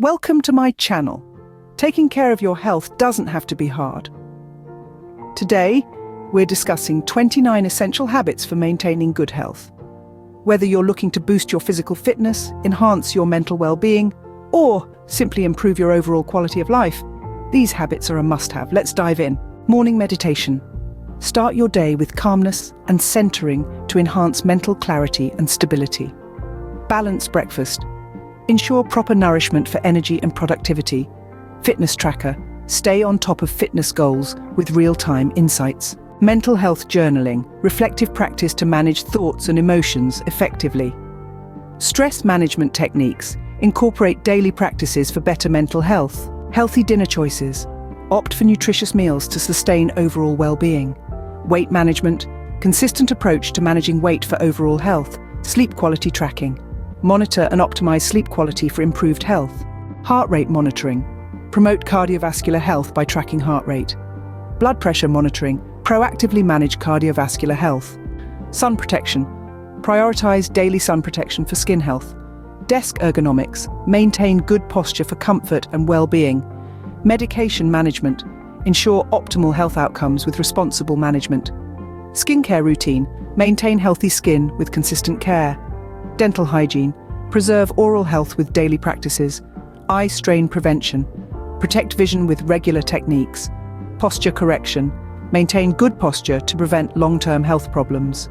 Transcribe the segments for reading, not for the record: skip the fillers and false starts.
Welcome to my channel. Taking care of your health doesn't have to be hard. Today, we're discussing 29 essential habits for maintaining good health. Whether you're looking to boost your physical fitness, enhance your mental well-being, or simply improve your overall quality of life, these habits are a must-have. Let's dive in. Morning meditation. Start your day with calmness and centering to enhance mental clarity and stability. Balanced breakfast. Ensure proper nourishment for energy and productivity. Fitness tracker. Stay on top of fitness goals with real-time insights. Mental health journaling. Reflective practice to manage thoughts and emotions effectively. Stress management techniques. Incorporate daily practices for better mental health. Healthy dinner choices. Opt for nutritious meals to sustain overall well-being. Weight management. Consistent approach to managing weight for overall health. Sleep quality tracking. Monitor and optimize sleep quality for improved health. Heart rate monitoring. Promote cardiovascular health by tracking heart rate. Blood pressure monitoring. Proactively manage cardiovascular health. Sun protection. Prioritize daily sun protection for skin health. Desk ergonomics. Maintain good posture for comfort and well-being. Medication management. Ensure optimal health outcomes with responsible management. Skincare routine. Maintain healthy skin with consistent care. Dental hygiene. Preserve oral health with daily practices. Eye strain prevention. Protect vision with regular techniques. Posture correction. Maintain good posture to prevent long-term health problems.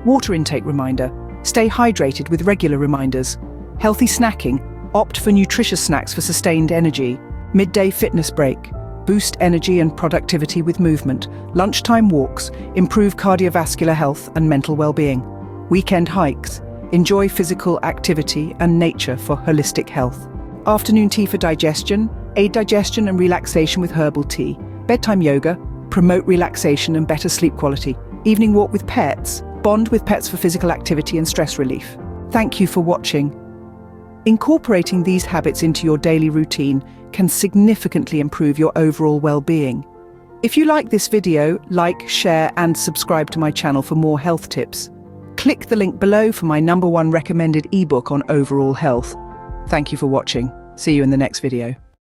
Water intake reminder. Stay hydrated with regular reminders. Healthy snacking. Opt for nutritious snacks for sustained energy. Midday fitness break. Boost energy and productivity with movement. Lunchtime walks. Improve cardiovascular health and mental well-being. Weekend hikes. Enjoy physical activity and nature for holistic health. Afternoon tea for digestion. Aid digestion and relaxation with herbal tea. Bedtime yoga. Promote relaxation and better sleep quality. Evening walk with pets. Bond with pets for physical activity and stress relief. Thank you for watching. Incorporating these habits into your daily routine can significantly improve your overall well-being. If you like this video, like, share, and subscribe to my channel for more health tips. Click the link below for my #1 recommended ebook on overall health. Thank you for watching. See you in the next video.